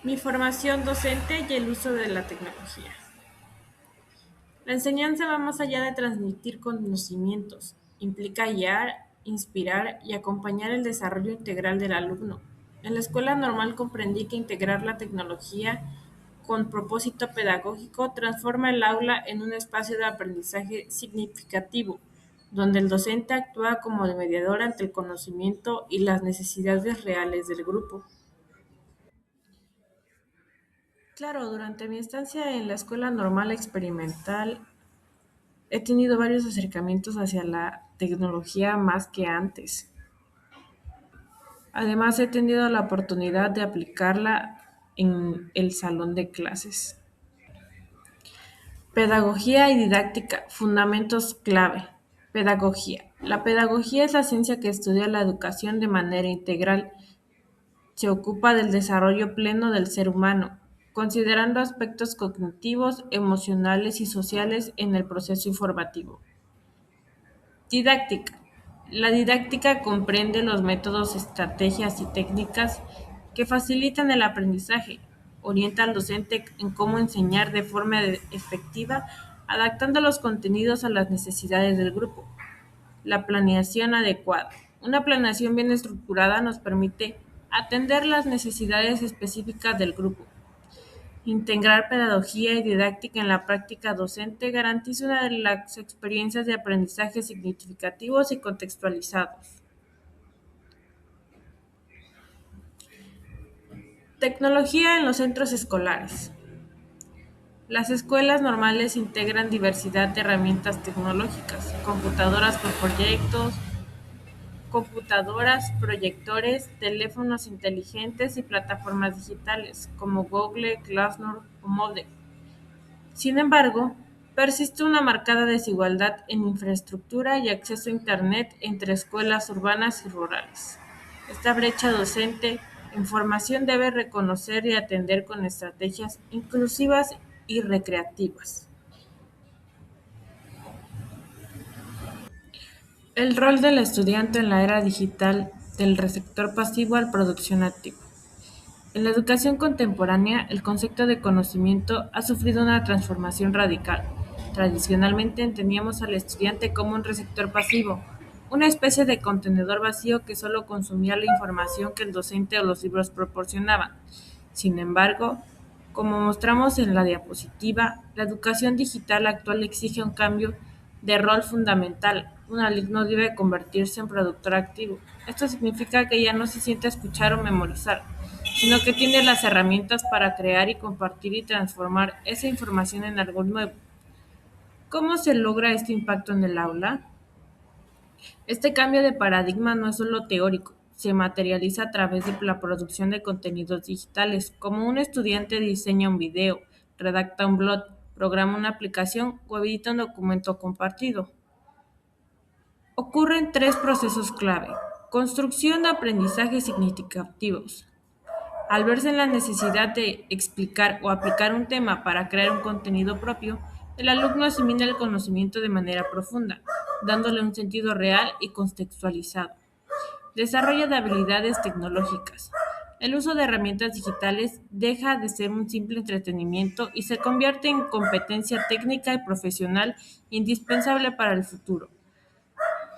Mi formación docente y el uso de la tecnología. La enseñanza va más allá de transmitir conocimientos, implica guiar, inspirar y acompañar el desarrollo integral del alumno. En la escuela normal comprendí que integrar la tecnología con propósito pedagógico transforma el aula en un espacio de aprendizaje significativo, donde el docente actúa como mediador ante el conocimiento y las necesidades reales del grupo. Claro, durante mi estancia en la escuela normal experimental he tenido varios acercamientos hacia la tecnología más que antes. Además, he tenido la oportunidad de aplicarla en el salón de clases. Pedagogía y didáctica, fundamentos clave. Pedagogía. La pedagogía es la ciencia que estudia la educación de manera integral. Se ocupa del desarrollo pleno del ser humano, considerando aspectos cognitivos, emocionales y sociales en el proceso informativo. Didáctica. La didáctica comprende los métodos, estrategias y técnicas que facilitan el aprendizaje, orienta al docente en cómo enseñar de forma efectiva, adaptando los contenidos a las necesidades del grupo. La planeación adecuada. Una planeación bien estructurada nos permite atender las necesidades específicas del grupo. Integrar pedagogía y didáctica en la práctica docente garantiza una de las experiencias de aprendizaje significativos y contextualizados. Tecnología en los centros escolares. Las escuelas normales integran diversidad de herramientas tecnológicas, computadoras, proyectores, teléfonos inteligentes y plataformas digitales como Google, Classroom o Moodle. Sin embargo, persiste una marcada desigualdad en infraestructura y acceso a Internet entre escuelas urbanas y rurales. Esta brecha docente en formación debe reconocer y atender con estrategias inclusivas y recreativas. El rol del estudiante en la era digital del receptor pasivo al producción activa. En la educación contemporánea, el concepto de conocimiento ha sufrido una transformación radical. Tradicionalmente entendíamos al estudiante como un receptor pasivo, una especie de contenedor vacío que solo consumía la información que el docente o los libros proporcionaban. Sin embargo, como mostramos en la diapositiva, la educación digital actual exige un cambio de rol fundamental. Un alumno debe convertirse en productor activo. Esto significa que ya no se siente a escuchar o memorizar, sino que tiene las herramientas para crear y compartir y transformar esa información en algo nuevo. ¿Cómo se logra este impacto en el aula? Este cambio de paradigma no es solo teórico, se materializa a través de la producción de contenidos digitales, como un estudiante diseña un video, redacta un blog, programa una aplicación o edita un documento compartido. Ocurren tres procesos clave. Construcción de aprendizajes significativos. Al verse en la necesidad de explicar o aplicar un tema para crear un contenido propio, el alumno asimila el conocimiento de manera profunda, dándole un sentido real y contextualizado. Desarrollo de habilidades tecnológicas. El uso de herramientas digitales deja de ser un simple entretenimiento y se convierte en competencia técnica y profesional indispensable para el futuro.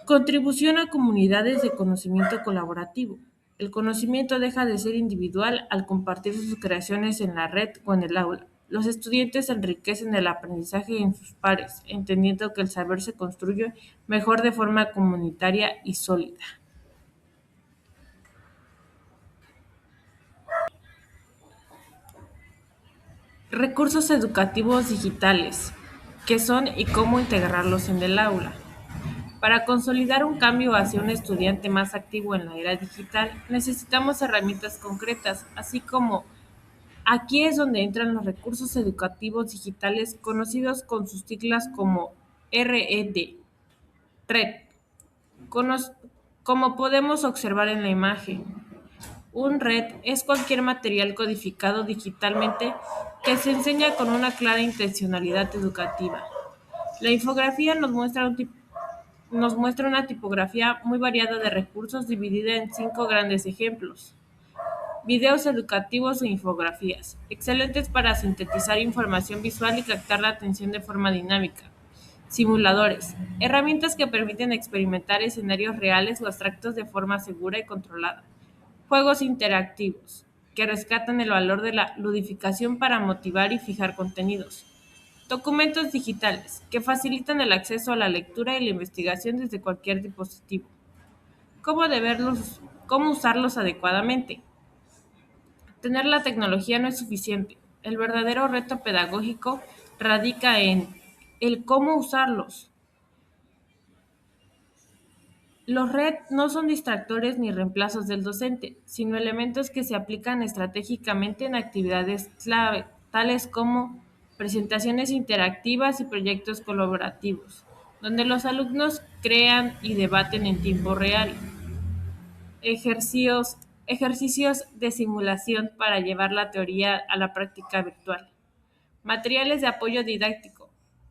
Contribución a comunidades de conocimiento colaborativo. El conocimiento deja de ser individual al compartir sus creaciones en la red o en el aula. Los estudiantes enriquecen el aprendizaje en sus pares, entendiendo que el saber se construye mejor de forma comunitaria y sólida. Recursos educativos digitales. ¿Qué son y cómo integrarlos en el aula? Para consolidar un cambio hacia un estudiante más activo en la era digital, necesitamos herramientas concretas, así como aquí es donde entran los recursos educativos digitales conocidos con sus siglas como RED, RED. Cono- Como podemos observar en la imagen, un RED es cualquier material codificado digitalmente que se enseña con una clara intencionalidad educativa. La infografía nos muestra una tipografía muy variada de recursos dividida en cinco grandes ejemplos. videos educativos o infografías, excelentes para sintetizar información visual y captar la atención de forma dinámica. Simuladores, herramientas que permiten experimentar escenarios reales o abstractos de forma segura y controlada. Juegos interactivos, que rescatan el valor de la ludificación para motivar y fijar contenidos. Documentos digitales, que facilitan el acceso a la lectura y la investigación desde cualquier dispositivo. ¿Cómo deberlos, cómo usarlos adecuadamente? Tener la tecnología no es suficiente. El verdadero reto pedagógico radica en el cómo usarlos. Los RED no son distractores ni reemplazos del docente, sino elementos que se aplican estratégicamente en actividades clave, tales como presentaciones interactivas y proyectos colaborativos, donde los alumnos crean y debaten en tiempo real. Ejercicios, ejercicios de simulación para llevar la teoría a la práctica virtual. Materiales de apoyo didáctico,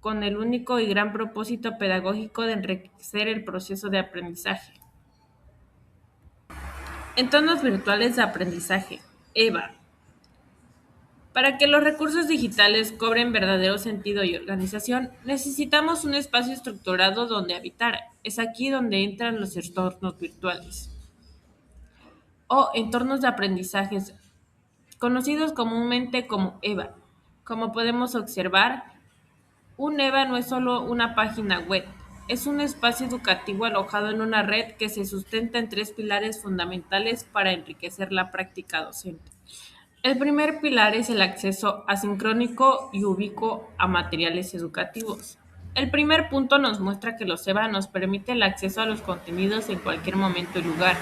con el único y gran propósito pedagógico de enriquecer el proceso de aprendizaje. Entornos virtuales de aprendizaje. EVA. Para que los recursos digitales cobren verdadero sentido y organización, necesitamos un espacio estructurado donde habitar. Es aquí donde entran los entornos virtuales o entornos de aprendizajes, conocidos comúnmente como EVA. Como podemos observar, un EVA no es solo una página web, es un espacio educativo alojado en una red que se sustenta en tres pilares fundamentales para enriquecer la práctica docente. El primer pilar es el acceso asincrónico y ubicuo a materiales educativos. El primer punto nos muestra que los EVA nos permite el acceso a los contenidos en cualquier momento y lugar.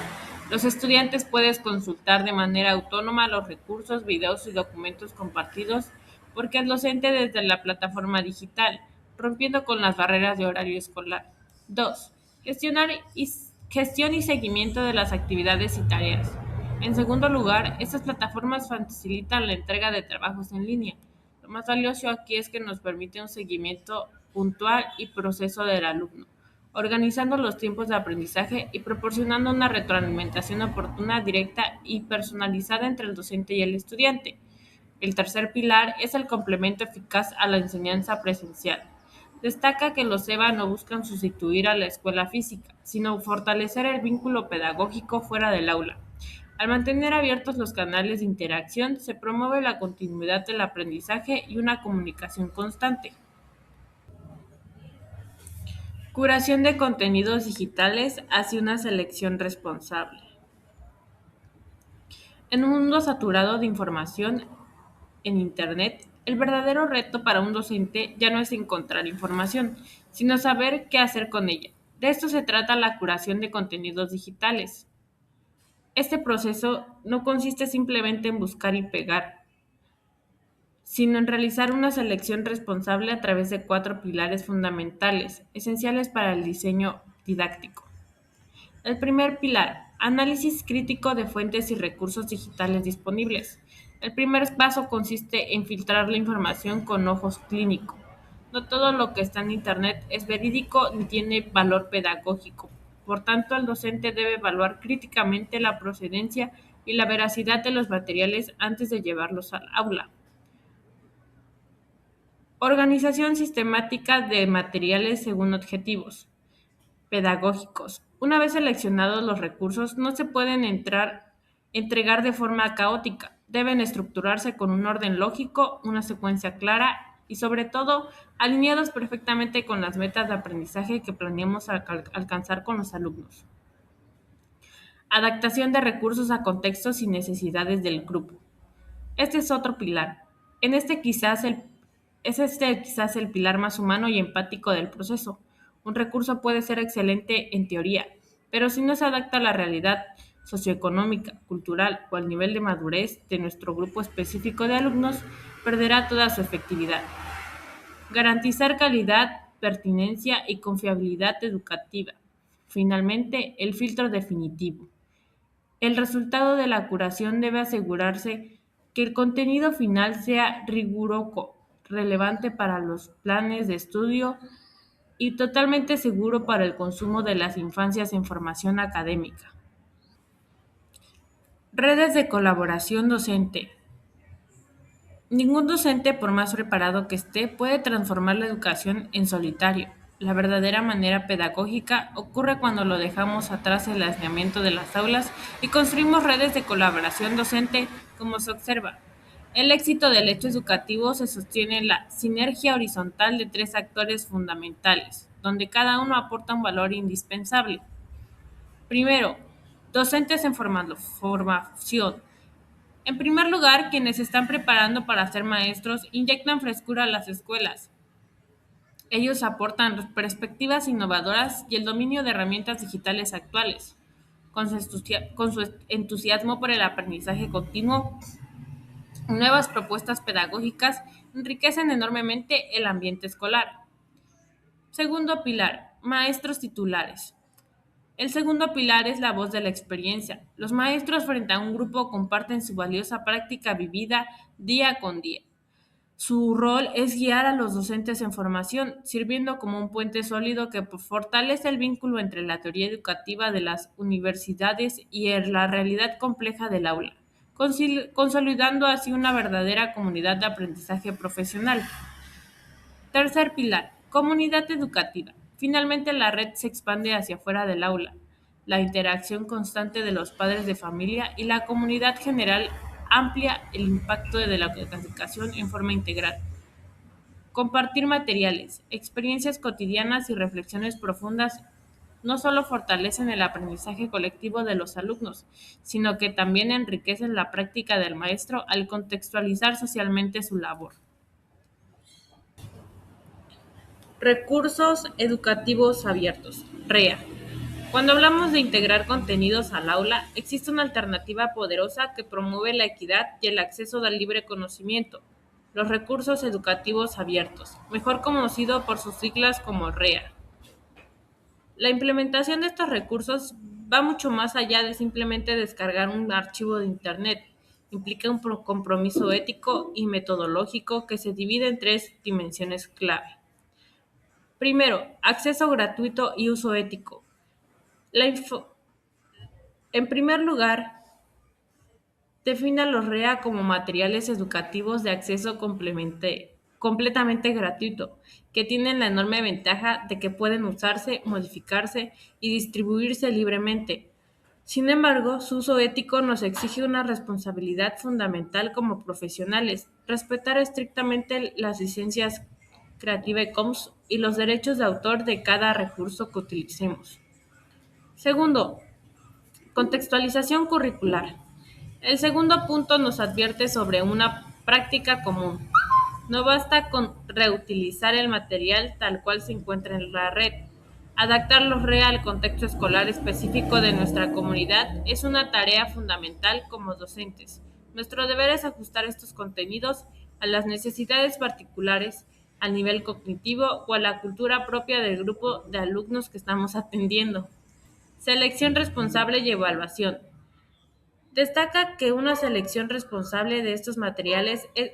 Los estudiantes pueden consultar de manera autónoma los recursos, videos y documentos compartidos porque el docente desde la plataforma digital, rompiendo con las barreras de horario escolar. 2. Gestionar y, gestión y seguimiento de las actividades y tareas. En segundo lugar, estas plataformas facilitan la entrega de trabajos en línea. Lo más valioso aquí es que nos permite un seguimiento puntual y proceso del alumno, organizando los tiempos de aprendizaje y proporcionando una retroalimentación oportuna, directa y personalizada entre el docente y el estudiante. El tercer pilar es el complemento eficaz a la enseñanza presencial. Destaca que los EVA no buscan sustituir a la escuela física, sino fortalecer el vínculo pedagógico fuera del aula. Al mantener abiertos los canales de interacción, se promueve la continuidad del aprendizaje y una comunicación constante. Curación de contenidos digitales hacia una selección responsable. En un mundo saturado de información en Internet, el verdadero reto para un docente ya no es encontrar información, sino saber qué hacer con ella. De esto se trata la curación de contenidos digitales. Este proceso no consiste simplemente en buscar y pegar, sino en realizar una selección responsable a través de cuatro pilares fundamentales, esenciales para el diseño didáctico. El primer pilar, análisis crítico de fuentes y recursos digitales disponibles. El primer paso consiste en filtrar la información con ojos clínicos. No todo lo que está en Internet es verídico ni tiene valor pedagógico. Por tanto, el docente debe evaluar críticamente la procedencia y la veracidad de los materiales antes de llevarlos al aula. Organización sistemática de materiales según objetivos pedagógicos. Una vez seleccionados los recursos, no se pueden entregar de forma caótica. Deben estructurarse con un orden lógico, una secuencia clara y, sobre todo, alineados perfectamente con las metas de aprendizaje que planeamos alcanzar con los alumnos. Adaptación de recursos a contextos y necesidades del grupo. Este es otro pilar. En este quizás el pilar más humano y empático del proceso. Un recurso puede ser excelente en teoría, pero si no se adapta a la realidad socioeconómica, cultural o al nivel de madurez de nuestro grupo específico de alumnos, perderá toda su efectividad. Garantizar calidad, pertinencia y confiabilidad educativa. Finalmente, el filtro definitivo. El resultado de la curación debe asegurarse que el contenido final sea riguroso, relevante para los planes de estudio y totalmente seguro para el consumo de las infancias en formación académica. Redes de colaboración docente. Ningún docente, por más preparado que esté, puede transformar la educación en solitario. La verdadera manera pedagógica ocurre cuando lo dejamos atrás el aislamiento de las aulas y construimos redes de colaboración docente, como se observa. El éxito del hecho educativo se sostiene en la sinergia horizontal de tres actores fundamentales, donde cada uno aporta un valor indispensable. Primero, docentes en formación. En primer lugar, quienes se están preparando para ser maestros inyectan frescura a las escuelas. Ellos aportan perspectivas innovadoras y el dominio de herramientas digitales actuales. Con su entusiasmo por el aprendizaje continuo, nuevas propuestas pedagógicas enriquecen enormemente el ambiente escolar. Segundo pilar, maestros titulares. El segundo pilar es la voz de la experiencia. Los maestros frente a un grupo comparten su valiosa práctica vivida día con día. Su rol es guiar a los docentes en formación, sirviendo como un puente sólido que fortalece el vínculo entre la teoría educativa de las universidades y la realidad compleja del aula, consolidando así una verdadera comunidad de aprendizaje profesional. Tercer pilar, comunidad educativa. Finalmente la red se expande hacia fuera del aula. La interacción constante de los padres de familia y la comunidad general amplia el impacto de la educación en forma integral. Compartir materiales, experiencias cotidianas y reflexiones profundas no solo fortalecen el aprendizaje colectivo de los alumnos, sino que también enriquecen la práctica del maestro al contextualizar socialmente su labor. Recursos educativos abiertos, REA. Cuando hablamos de integrar contenidos al aula, existe una alternativa poderosa que promueve la equidad y el acceso al libre conocimiento, los recursos educativos abiertos, mejor conocido por sus siglas como REA. La implementación de estos recursos va mucho más allá de simplemente descargar un archivo de Internet. Implica un compromiso ético y metodológico que se divide en tres dimensiones clave. Primero, acceso gratuito y uso ético. La info- en primer lugar, defina los REA como materiales educativos de acceso completamente gratuito, que tienen la enorme ventaja de que pueden usarse, modificarse y distribuirse libremente. Sin embargo, su uso ético nos exige una responsabilidad fundamental como profesionales, respetar estrictamente las licencias Creative Commons y los derechos de autor de cada recurso que utilicemos. Segundo, contextualización curricular. El segundo punto nos advierte sobre una práctica común. No basta con reutilizar el material tal cual se encuentra en la red. Adaptarlo al contexto escolar específico de nuestra comunidad es una tarea fundamental como docentes. Nuestro deber es ajustar estos contenidos a las necesidades particulares, al nivel cognitivo o a la cultura propia del grupo de alumnos que estamos atendiendo. Selección responsable y evaluación. Destaca que una selección responsable de estos materiales es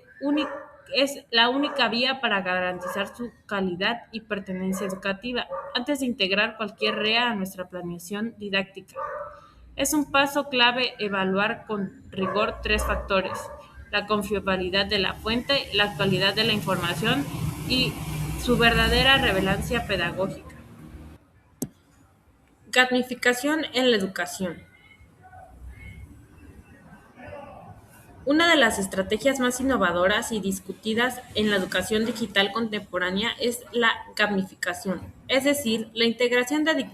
la única vía para garantizar su calidad y pertenencia educativa antes de integrar cualquier REA a nuestra planeación didáctica. Es un paso clave evaluar con rigor tres factores: la confiabilidad de la fuente, la actualidad de la información y su verdadera relevancia pedagógica. Gamificación en la educación. Una de las estrategias más innovadoras y discutidas en la educación digital contemporánea es la gamificación, es decir, la integración de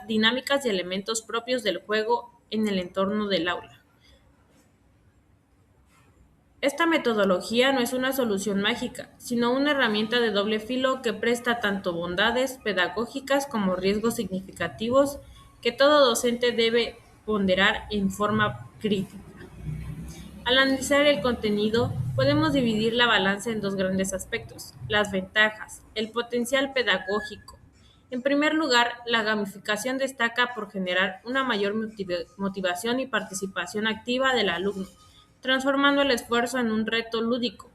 dinámicas y elementos propios del juego en el entorno del aula. Esta metodología no es una solución mágica, sino una herramienta de doble filo que presta tanto bondades pedagógicas como riesgos significativos que todo docente debe ponderar en forma crítica. Al analizar el contenido, podemos dividir la balanza en dos grandes aspectos: las ventajas, el potencial pedagógico. En primer lugar, la gamificación destaca por generar una mayor motivación y participación activa del alumno, transformando el esfuerzo en un reto lúdico.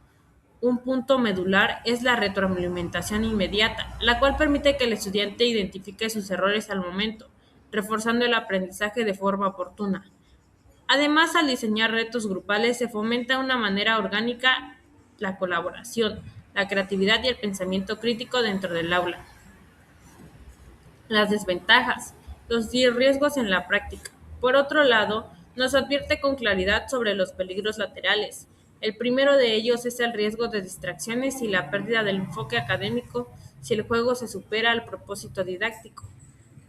Un punto medular es la retroalimentación inmediata, la cual permite que el estudiante identifique sus errores al momento, reforzando el aprendizaje de forma oportuna. Además, al diseñar retos grupales se fomenta de una manera orgánica la colaboración, la creatividad y el pensamiento crítico dentro del aula. Las desventajas, los riesgos en la práctica. Por otro lado, nos advierte con claridad sobre los peligros laterales. El primero de ellos es el riesgo de distracciones y la pérdida del enfoque académico si el juego se supera al propósito didáctico.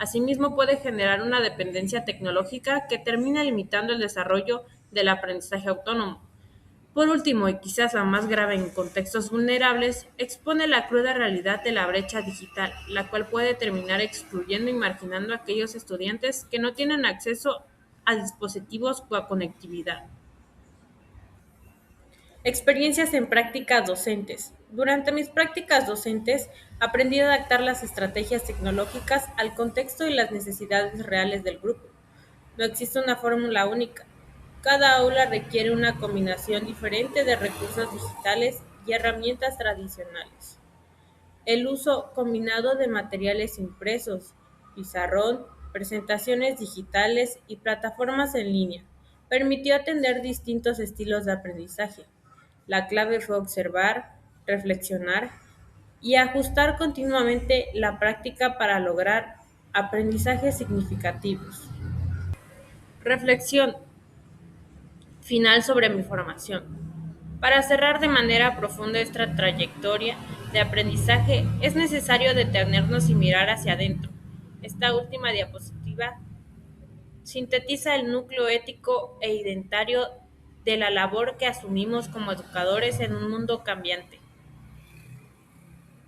Asimismo, puede generar una dependencia tecnológica que termina limitando el desarrollo del aprendizaje autónomo. Por último, y quizás la más grave en contextos vulnerables, expone la cruda realidad de la brecha digital, la cual puede terminar excluyendo y marginando a aquellos estudiantes que no tienen acceso a dispositivos o a conectividad. Experiencias en prácticas docentes. Durante mis prácticas docentes aprendí a adaptar las estrategias tecnológicas al contexto y las necesidades reales del grupo. No existe una fórmula única. Cada aula requiere una combinación diferente de recursos digitales y herramientas tradicionales. El uso combinado de materiales impresos, pizarrón, presentaciones digitales y plataformas en línea permitió atender distintos estilos de aprendizaje. La clave fue observar, reflexionar y ajustar continuamente la práctica para lograr aprendizajes significativos. Reflexión final sobre mi formación. Para cerrar de manera profunda esta trayectoria de aprendizaje, es necesario detenernos y mirar hacia adentro. Esta última diapositiva sintetiza el núcleo ético e identitario de la labor que asumimos como educadores en un mundo cambiante.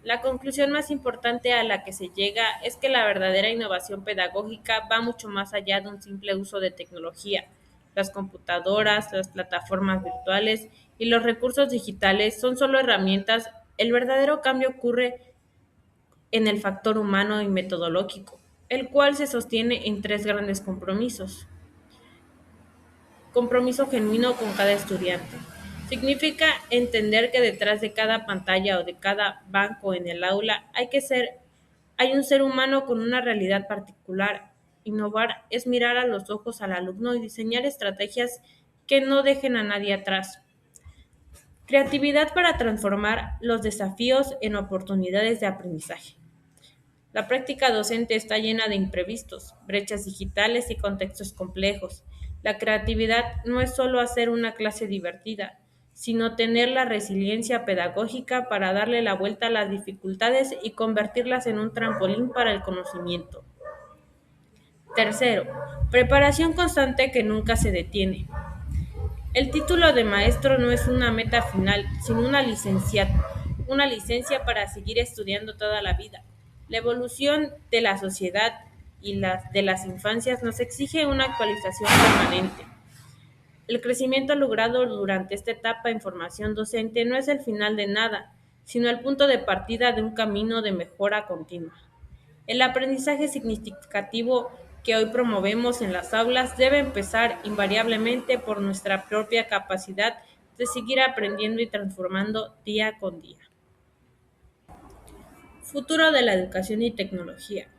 La conclusión más importante a la que se llega es que la verdadera innovación pedagógica va mucho más allá de un simple uso de tecnología. Las computadoras, las plataformas virtuales y los recursos digitales son solo herramientas. El verdadero cambio ocurre en el factor humano y metodológico, el cual se sostiene en tres grandes compromisos. Compromiso genuino con cada estudiante. Significa entender que detrás de cada pantalla o de cada banco en el aula hay un ser humano con una realidad particular. Innovar es mirar a los ojos al alumno y diseñar estrategias que no dejen a nadie atrás. Creatividad para transformar los desafíos en oportunidades de aprendizaje. La práctica docente está llena de imprevistos, brechas digitales y contextos complejos. La creatividad no es solo hacer una clase divertida, sino tener la resiliencia pedagógica para darle la vuelta a las dificultades y convertirlas en un trampolín para el conocimiento. Tercero, preparación constante que nunca se detiene. El título de maestro no es una meta final, sino una licencia para seguir estudiando toda la vida. La evolución de la sociedad y de las infancias nos exige una actualización permanente. El crecimiento logrado durante esta etapa en formación docente no es el final de nada, sino el punto de partida de un camino de mejora continua. El aprendizaje significativo que hoy promovemos en las aulas debe empezar invariablemente por nuestra propia capacidad de seguir aprendiendo y transformando día con día. Futuro de la educación y tecnología.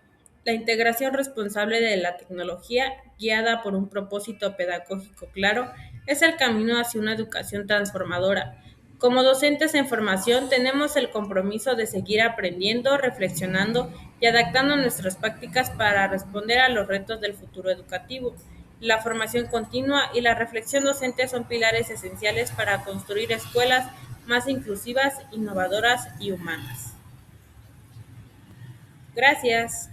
La integración responsable de la tecnología, guiada por un propósito pedagógico claro, es el camino hacia una educación transformadora. Como docentes en formación, tenemos el compromiso de seguir aprendiendo, reflexionando y adaptando nuestras prácticas para responder a los retos del futuro educativo. La formación continua y la reflexión docente son pilares esenciales para construir escuelas más inclusivas, innovadoras y humanas. Gracias.